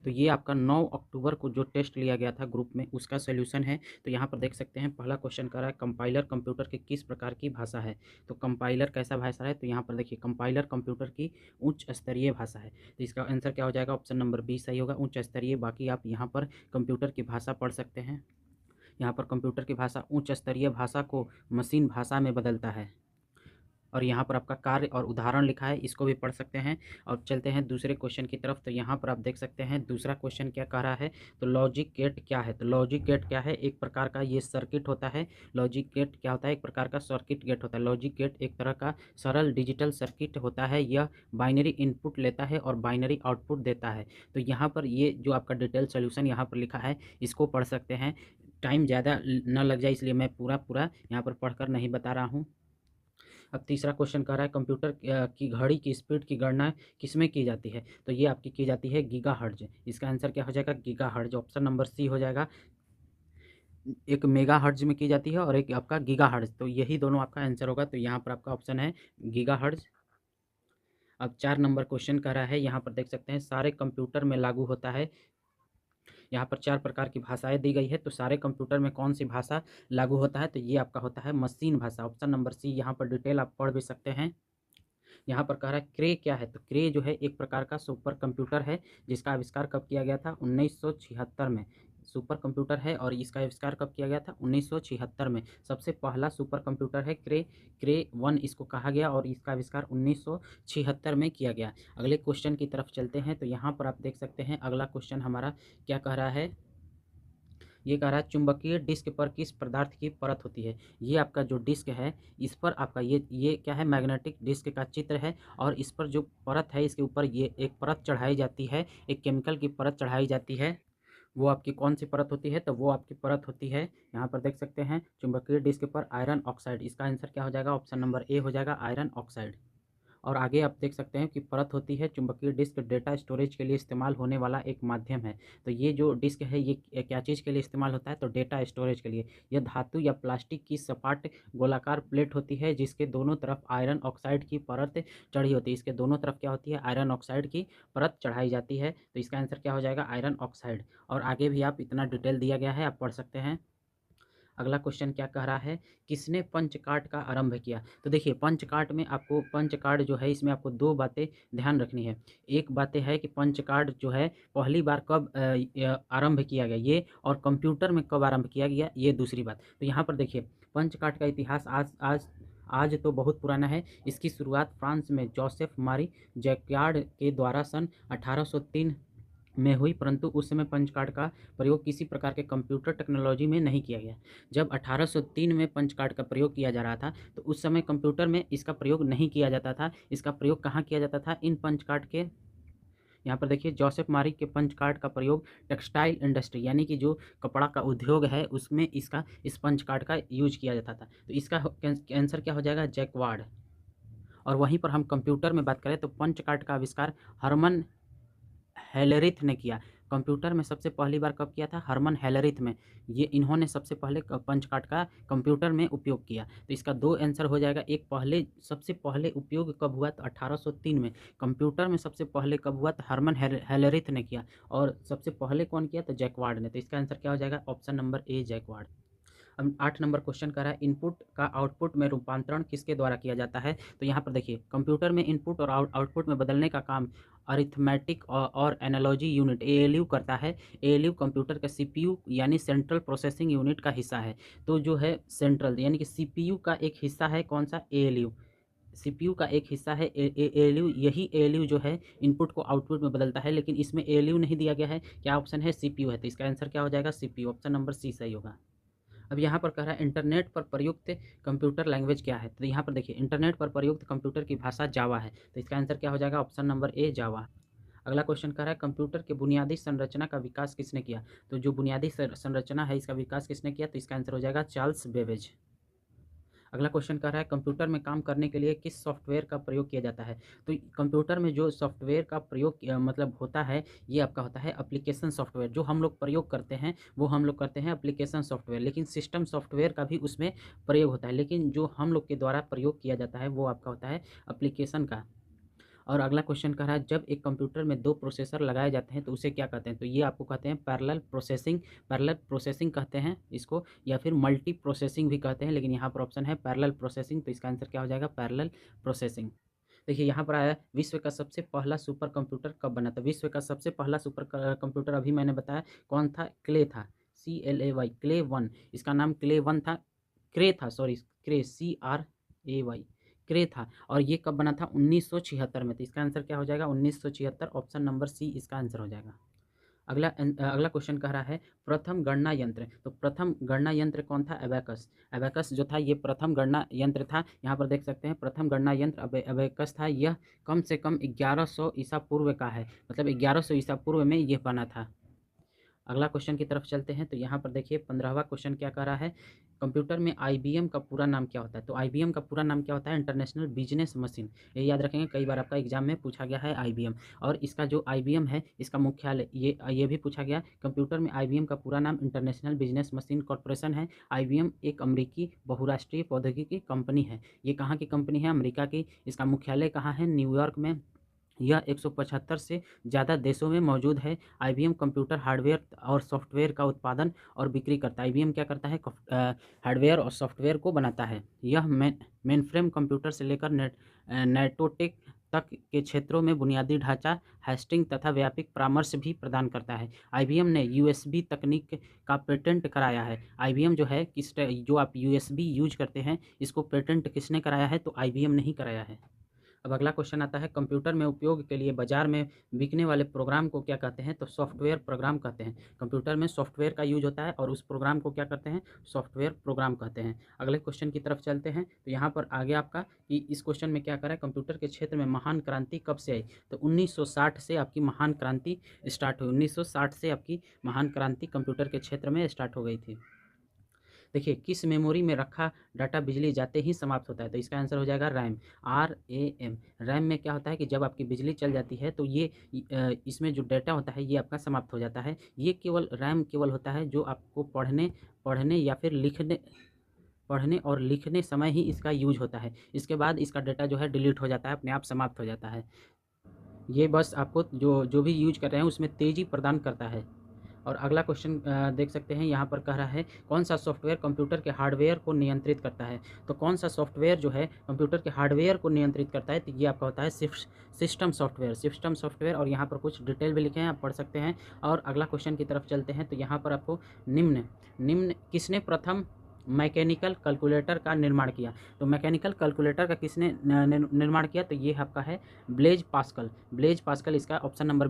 तो ये आपका 9 अक्टूबर को जो टेस्ट लिया गया था ग्रुप में उसका सॉल्यूशन है। तो यहाँ पर देख सकते हैं पहला क्वेश्चन कह रहा है कंपाइलर कंप्यूटर की किस प्रकार की भाषा है। तो कंपाइलर कैसा भाषा है, तो यहाँ पर देखिए कंपाइलर कंप्यूटर की उच्च स्तरीय भाषा है। तो इसका आंसर क्या हो जाएगा, ऑप्शन नंबर बी सही होगा, उच्च स्तरीय। बाकी आप यहाँ पर कंप्यूटर की भाषा पढ़ सकते हैं। यहाँ पर कंप्यूटर की भाषा उच्च स्तरीय भाषा को मशीन भाषा में बदलता है। और यहाँ पर आपका कार्य और उदाहरण लिखा है, इसको भी पढ़ सकते हैं। और चलते हैं दूसरे क्वेश्चन की तरफ। तो यहाँ पर आप देख सकते हैं दूसरा क्वेश्चन क्या कह रहा है। तो लॉजिक गेट क्या है, तो लॉजिक गेट क्या है, एक प्रकार का ये सर्किट होता है। लॉजिक गेट क्या होता है, एक प्रकार का सर्किट गेट होता है। लॉजिक गेट एक तरह का सरल डिजिटल सर्किट होता है। यह बाइनरी इनपुट लेता है और बाइनरी आउटपुट देता है। तो यहाँ पर ये जो आपका डिटेल सोल्यूशन यहाँ पर लिखा है इसको पढ़ सकते हैं। टाइम ज़्यादा न लग जाए इसलिए मैं पूरा यहाँ पर पढ़कर नहीं बता रहा हूँ। अब तीसरा क्वेश्चन कह रहा है कंप्यूटर की घड़ी की स्पीड की गणना किसमें की जाती है। तो ये आपकी की जाती है गीगाहर्ट्ज। इसका आंसर क्या हो जाएगा, गीगाहर्ट्ज। ऑप्शन नंबर सी हो जाएगा। एक मेगाहर्ट्ज में की जाती है और एक आपका गीगाहर्ट्ज, तो यही दोनों आपका आंसर होगा। तो यहाँ पर आपका ऑप्शन है गीगाहर्ट्ज। अब 4 नंबर क्वेश्चन कह रहा है, यहाँ पर देख सकते हैं सारे कंप्यूटर में लागू होता है। यहाँ पर 4 प्रकार की भाषाएं दी गई है, तो सारे कंप्यूटर में कौन सी भाषा लागू होता है, तो ये आपका होता है मशीन भाषा। Option number C. यहाँ पर डिटेल आप पढ़ भी सकते हैं। यहाँ पर कह रहा है क्रे क्या है, तो क्रे जो है एक प्रकार का सुपर कंप्यूटर है जिसका आविष्कार कब किया गया था, 1976 में। सुपर कंप्यूटर है और इसका आविष्कार कब किया गया था, 1976 में। सबसे पहला सुपर कंप्यूटर है क्रे, क्रे 1 इसको कहा गया और इसका आविष्कार 1976 में किया गया। अगले क्वेश्चन की तरफ चलते हैं। तो यहाँ पर आप देख सकते हैं अगला क्वेश्चन हमारा क्या कह रहा है। ये कह रहा है चुंबकीय डिस्क पर किस पदार्थ की परत होती है। ये आपका जो डिस्क है इस पर आपका ये क्या है, मैग्नेटिक डिस्क का चित्र है। और इस पर जो परत है इसके ऊपर ये एक परत चढ़ाई जाती है, एक केमिकल की परत चढ़ाई जाती है। वो आपकी कौन सी परत होती है, तो वो आपकी परत होती है, यहाँ पर देख सकते हैं चुंबकीय डिस्क पर आयरन ऑक्साइड। इसका आंसर क्या हो जाएगा, ऑप्शन नंबर ए हो जाएगा, आयरन ऑक्साइड। और आगे आप देख सकते हैं कि परत होती है चुंबकीय डिस्क डेटा स्टोरेज के लिए इस्तेमाल होने वाला एक माध्यम है। तो ये जो डिस्क है ये क्या चीज़ के लिए इस्तेमाल होता है, तो डेटा स्टोरेज के लिए। यह धातु या प्लास्टिक की सपाट गोलाकार प्लेट होती है जिसके दोनों तरफ आयरन ऑक्साइड की परत चढ़ी होती है। इसके दोनों तरफ क्या होती है, आयरन ऑक्साइड की परत चढ़ाई जाती है। तो इसका आंसर क्या हो जाएगा, आयरन ऑक्साइड। और आगे भी आप इतना डिटेल दिया गया है, आप पढ़ सकते हैं। अगला क्वेश्चन क्या कह रहा है, किसने पंच कार्ड का आरंभ किया। तो देखिए पंच कार्ड में आपको, पंच कार्ड जो है इसमें आपको दो बातें ध्यान रखनी है। एक बातें है कि पंच कार्ड जो है पहली बार कब आरंभ किया गया ये, और कंप्यूटर में कब आरंभ किया गया ये दूसरी बात। तो यहाँ पर देखिए पंच कार्ड का इतिहास आज आज आज तो बहुत पुराना है। इसकी शुरुआत फ्रांस में जोसेफ मारी जैक्यार्ड के द्वारा सन 1803 में हुई, परंतु उस समय पंच कार्ड का प्रयोग किसी प्रकार के कंप्यूटर टेक्नोलॉजी में नहीं किया गया। जब 1803 में पंच कार्ड का प्रयोग किया जा रहा था तो उस समय कंप्यूटर में इसका प्रयोग नहीं किया जाता था। इसका प्रयोग कहाँ किया जाता था, इन पंच कार्ड के, यहाँ पर देखिए जोसेफ मारी के पंच कार्ड का प्रयोग टेक्सटाइल इंडस्ट्री यानी कि जो कपड़ा का उद्योग है उसमें इस पंच कार्ड का यूज किया जाता था। तो इसका आंसर क्या हो जाएगा, जैकवार्ड। और वहीं पर हम कंप्यूटर में बात करें तो पंच कार्ड का आविष्कार हरमन हेलरिथ ने किया। कंप्यूटर में सबसे पहली बार कब किया था, हरमन हेलरिथ में। ये इन्होंने सबसे पहले पंच कार्ड का कंप्यूटर में उपयोग किया। तो इसका दो आंसर हो जाएगा। एक पहले सबसे पहले उपयोग कब हुआ, तो 1803 में। कंप्यूटर में सबसे पहले कब हुआ, तो हरमन हेलरिथ ने किया। और सबसे पहले कौन किया, तो जैकवार्ड ने। तो इसका आंसर क्या हो जाएगा, ऑप्शन नंबर ए, जैकवार्ड। अब 8 नंबर क्वेश्चन कर रहा है इनपुट का आउटपुट में रूपांतरण किसके द्वारा किया जाता है। तो यहाँ पर देखिए कंप्यूटर में इनपुट और आउटपुट में बदलने का काम अरिथमेटिक और एनालॉजी यूनिट एएलयू करता है। एएलयू कंप्यूटर का सीपीयू यानी सेंट्रल प्रोसेसिंग यूनिट का हिस्सा है। तो जो है सेंट्रल यानी कि सीपीयू का एक हिस्सा है कौन सा, एएलयू। सीपीयू का एक हिस्सा है एएलयू। यही एएलयू जो है इनपुट को आउटपुट में बदलता है, लेकिन इसमें एएलयू नहीं दिया गया है। क्या ऑप्शन है, सीपीयू है। तो इसका आंसर क्या हो जाएगा, सीपीयू। ऑप्शन नंबर सी सही होगा। अब यहाँ पर कह रहा है इंटरनेट पर प्रयुक्त कंप्यूटर लैंग्वेज क्या है। तो यहाँ पर देखिए इंटरनेट पर प्रयुक्त कंप्यूटर की भाषा जावा है। तो इसका आंसर क्या हो जाएगा, ऑप्शन नंबर ए, जावा। अगला क्वेश्चन कह रहा है कंप्यूटर के बुनियादी संरचना का विकास किसने किया। तो जो बुनियादी संरचना है इसका विकास किसने किया, तो इसका आंसर हो जाएगा चार्ल्स बेबेज। अगला क्वेश्चन कर रहा है कंप्यूटर में काम करने के लिए किस सॉफ्टवेयर का प्रयोग किया जाता है। तो कंप्यूटर में जो सॉफ्टवेयर का प्रयोग मतलब होता है ये आपका होता है एप्लीकेशन सॉफ्टवेयर। जो हम लोग प्रयोग करते हैं वो हम लोग करते हैं एप्लीकेशन सॉफ्टवेयर, लेकिन सिस्टम सॉफ्टवेयर का भी उसमें प्रयोग होता है, लेकिन जो हम लोग के द्वारा प्रयोग किया जाता है वो आपका होता है एप्लीकेशन का। और अगला क्वेश्चन कह रहा है जब एक कंप्यूटर में 2 प्रोसेसर लगाए जाते हैं तो उसे क्या कहते हैं? तो ये आपको कहते हैं पैरेलल प्रोसेसिंग कहते हैं इसको, या फिर मल्टी प्रोसेसिंग भी कहते हैं, लेकिन यहाँ पर ऑप्शन है पैरेलल प्रोसेसिंग, तो इसका आंसर क्या हो जाएगा? Parallel processing. देखिए यहाँ पर आया है विश्व का सबसे पहला सुपर कंप्यूटर कब बना था? विश्व का सबसे पहला सुपर कंप्यूटर अभी मैंने बताया कौन था? क्ले था, CLAY, क्ले 1। इसका नाम क्ले 1 था, क्रे था, सॉरी, क्रे, CRAY, क्रे था। और ये कब बना था? 1976 में। तो इसका आंसर क्या हो जाएगा? 1976, ऑप्शन नंबर सी इसका आंसर हो जाएगा। अगला क्वेश्चन कह रहा है प्रथम गणना यंत्र। तो प्रथम गणना यंत्र कौन था? एबेकस। एबेकस जो था ये प्रथम गणना यंत्र था। यहाँ पर देख सकते हैं प्रथम गणना यंत्र एबेकस था। यह कम से कम 1100 ईसा पूर्व का है, मतलब 1100 ईसा पूर्व में यह बना था। अगला क्वेश्चन की तरफ चलते हैं। तो यहाँ पर देखिए 15वां क्वेश्चन क्या कह रहा है? कंप्यूटर में IBM का पूरा नाम क्या होता है? तो IBM का पूरा नाम क्या होता है? International business machine. ये याद रखेंगे, कई बार आपका एग्जाम में पूछा गया है IBM। और इसका जो IBM है इसका मुख्यालय, ये भी पूछा गया कंप्यूटर में IBM का पूरा नाम इंटरनेशनल बिजनेस मशीन कॉर्पोरेशन है। IBM एक अमेरिकी बहुराष्ट्रीय प्रौद्योगिकी कंपनी है। ये कहाँ की कंपनी है? अमेरिका की। इसका मुख्यालय कहाँ है? न्यूयॉर्क में। यह 175 से ज़्यादा देशों में मौजूद है। IBM कंप्यूटर हार्डवेयर और सॉफ्टवेयर का उत्पादन और बिक्री करता है। IBM क्या करता है? हार्डवेयर और सॉफ्टवेयर को बनाता है। यह मेनफ्रेम कंप्यूटर से लेकर नेटोटेक तक के क्षेत्रों में बुनियादी ढांचा, होस्टिंग तथा व्यापक परामर्श भी प्रदान करता है। IBM ने USB तकनीक का पेटेंट कराया है। IBM जो है जो आप USB यूज करते हैं इसको पेटेंट किसने कराया है? तो IBM ने ही कराया है। अब अगला क्वेश्चन आता है कंप्यूटर में उपयोग के लिए बाजार में बिकने वाले प्रोग्राम को क्या कहते हैं? तो सॉफ्टवेयर प्रोग्राम कहते हैं। कंप्यूटर में सॉफ्टवेयर का यूज होता है और उस प्रोग्राम को क्या कहते हैं? सॉफ्टवेयर प्रोग्राम कहते हैं। अगले क्वेश्चन की तरफ चलते हैं। तो यहाँ पर आगे आपका कि इस क्वेश्चन में क्या करा है? कंप्यूटर के क्षेत्र में महान क्रांति कब से आई? तो 1960 से आपकी महान क्रांति स्टार्ट हुई। 1960 से आपकी महान क्रांति कंप्यूटर के क्षेत्र में स्टार्ट हो गई थी। देखिए किस मेमोरी में रखा डाटा बिजली जाते ही समाप्त होता है? तो इसका आंसर हो जाएगा रैम, RAM। रैम में क्या होता है कि जब आपकी बिजली चल जाती है तो ये इसमें जो डाटा होता है ये आपका समाप्त हो जाता है। ये केवल रैम केवल होता है जो आपको पढ़ने या फिर पढ़ने और लिखने समय ही इसका यूज होता है। इसके बाद इसका डाटा जो है डिलीट हो जाता है, अपने आप समाप्त हो जाता है। ये बस आपको जो भी यूज कर रहे हैं उसमें तेज़ी प्रदान करता है। और अगला क्वेश्चन देख सकते हैं यहाँ पर कह रहा है कौन सा सॉफ्टवेयर कंप्यूटर के हार्डवेयर को नियंत्रित करता है? तो कौन सा सॉफ्टवेयर जो है कंप्यूटर के हार्डवेयर को नियंत्रित करता है? तो ये आपका होता है सिस्टम सॉफ्टवेयर। और यहाँ पर कुछ डिटेल भी लिखे हैं, आप पढ़ सकते हैं। और अगला क्वेश्चन की तरफ चलते हैं। तो यहाँ पर आपको निम्न किसने प्रथम मैकेनिकल कैलकुलेटर का निर्माण किया? तो मैकेनिकल कैलकुलेटर का किसने निर्माण किया? तो ये आपका है ब्लेज पास्कल। इसका ऑप्शन नंबर बी